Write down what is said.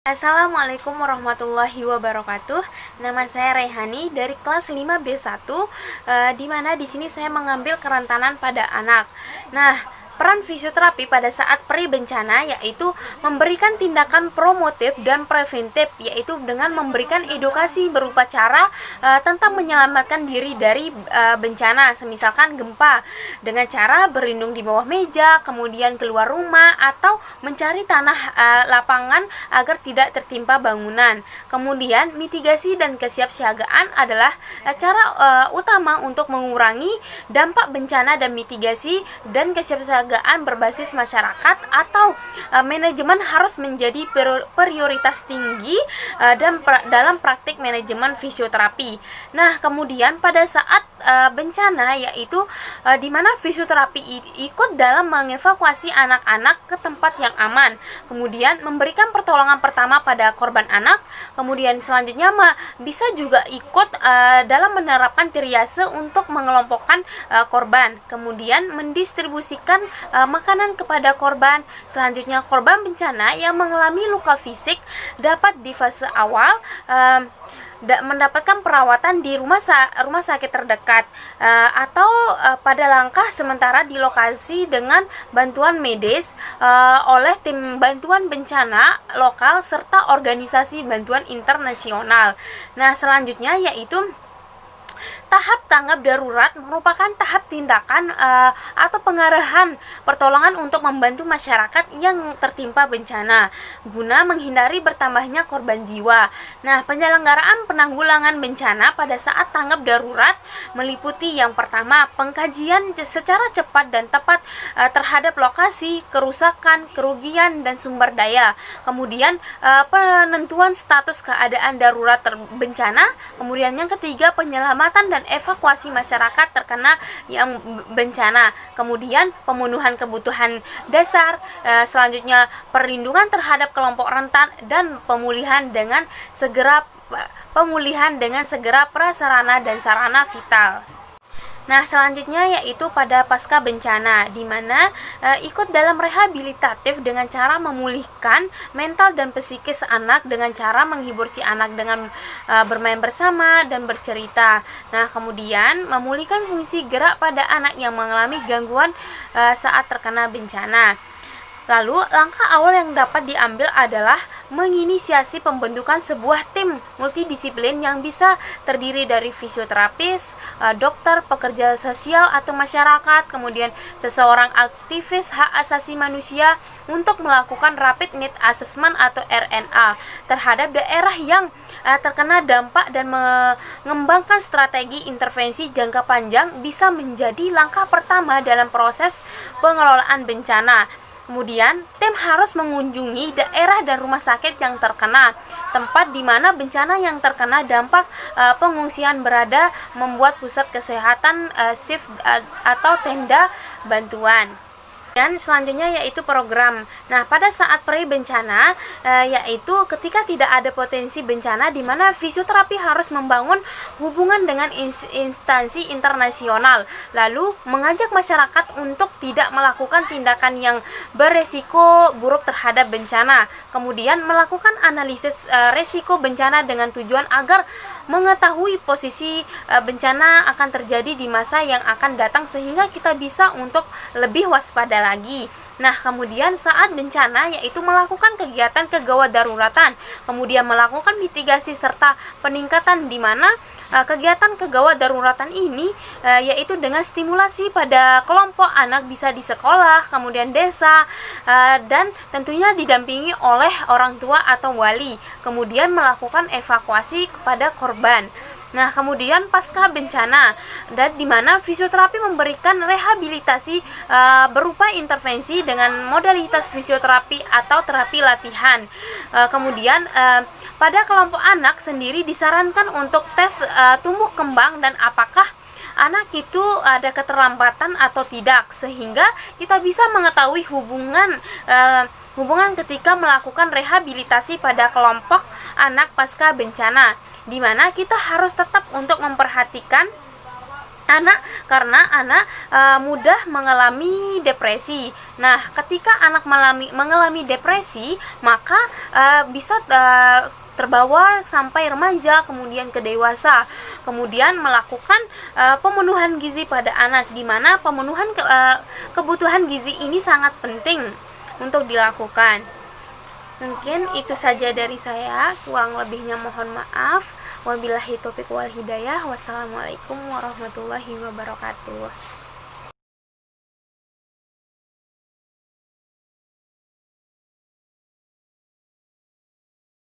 Assalamualaikum warahmatullahi wabarakatuh. Nama saya Rehani dari kelas 5B1, di mana di sini saya mengambil kerentanan pada anak. Nah, peran fisioterapi pada saat bencana yaitu memberikan tindakan promotif dan preventif, yaitu dengan memberikan edukasi berupa cara tentang menyelamatkan diri dari bencana, semisalkan gempa, dengan cara berlindung di bawah meja, kemudian keluar rumah atau mencari tanah lapangan agar tidak tertimpa bangunan. Kemudian mitigasi dan kesiapsiagaan adalah cara utama untuk mengurangi dampak bencana, dan mitigasi dan kesiapsiagaan berbasis masyarakat atau manajemen harus menjadi prioritas tinggi dalam praktik manajemen fisioterapi. Nah, kemudian pada saat bencana yaitu di mana fisioterapi ikut dalam mengevakuasi anak-anak ke tempat yang aman, kemudian memberikan pertolongan pertama pada korban anak, kemudian selanjutnya bisa juga ikut dalam menerapkan triase untuk mengelompokkan korban, kemudian mendistribusikan makanan kepada korban. Selanjutnya, korban bencana yang mengalami luka fisik dapat di fase awal mendapatkan perawatan di rumah sakit terdekat atau pada langkah sementara di lokasi dengan bantuan medis oleh tim bantuan bencana lokal serta organisasi bantuan internasional. Nah, selanjutnya yaitu tahap tanggap darurat merupakan tahap tindakan atau pengarahan pertolongan untuk membantu masyarakat yang tertimpa bencana guna menghindari bertambahnya korban jiwa. Nah, penyelenggaraan penanggulangan bencana pada saat tanggap darurat meliputi yang pertama, pengkajian secara cepat dan tepat terhadap lokasi, kerusakan, kerugian, dan sumber daya. Kemudian penentuan status keadaan darurat bencana. Kemudian yang ketiga, penyelamatan dan evakuasi masyarakat terkena yang bencana. Kemudian pemenuhan kebutuhan dasar, selanjutnya perlindungan terhadap kelompok rentan, dan pemulihan dengan segera prasarana dan sarana vital. Nah, selanjutnya yaitu pada pasca bencana, di mana ikut dalam rehabilitatif dengan cara memulihkan mental dan psikis anak dengan cara menghibur si anak dengan bermain bersama dan bercerita. Nah, kemudian memulihkan fungsi gerak pada anak yang mengalami gangguan saat terkena bencana. Lalu, langkah awal yang dapat diambil adalah menginisiasi pembentukan sebuah tim multidisiplin yang bisa terdiri dari fisioterapis, dokter, pekerja sosial atau masyarakat, kemudian seseorang aktivis hak asasi manusia untuk melakukan rapid need assessment atau RNA terhadap daerah yang terkena dampak, dan mengembangkan strategi intervensi jangka panjang bisa menjadi langkah pertama dalam proses pengelolaan bencana. Kemudian, tim harus mengunjungi daerah dan rumah sakit yang terkena, tempat di mana bencana yang terkena dampak pengungsian berada, membuat pusat kesehatan shift atau tenda bantuan. Dan selanjutnya yaitu program. Nah, pada saat bencana yaitu ketika tidak ada potensi bencana, di mana fisioterapi harus membangun hubungan dengan instansi internasional, lalu mengajak masyarakat untuk tidak melakukan tindakan yang beresiko buruk terhadap bencana, kemudian melakukan analisis resiko bencana dengan tujuan agar mengetahui posisi bencana akan terjadi di masa yang akan datang, sehingga kita bisa untuk lebih waspada lagi. Nah, kemudian saat bencana yaitu melakukan kegiatan kegawat daruratan, kemudian melakukan mitigasi serta peningkatan, di mana kegiatan kegawat daruratan ini yaitu dengan stimulasi pada kelompok anak bisa di sekolah, kemudian desa, dan tentunya didampingi oleh orang tua atau wali, kemudian melakukan evakuasi kepada korban. Nah, kemudian pasca bencana, dan di mana fisioterapi memberikan rehabilitasi berupa intervensi dengan modalitas fisioterapi atau terapi latihan. Kemudian pada kelompok anak sendiri disarankan untuk tes tumbuh kembang dan apakah anak itu ada keterlambatan atau tidak, sehingga kita bisa mengetahui hubungan ketika melakukan rehabilitasi pada kelompok anak pasca bencana, di mana kita harus tetap untuk memperhatikan karena anak mudah mengalami depresi. Nah, ketika anak mengalami depresi, maka bisa terbawa sampai remaja, kemudian ke dewasa, kemudian melakukan pemenuhan gizi pada anak, di mana pemenuhan kebutuhan gizi ini sangat penting untuk dilakukan. Mungkin itu saja dari saya, kurang lebihnya mohon maaf. Wabillahi taufiq wal hidayah. Wassalamualaikum warahmatullahi wabarakatuh.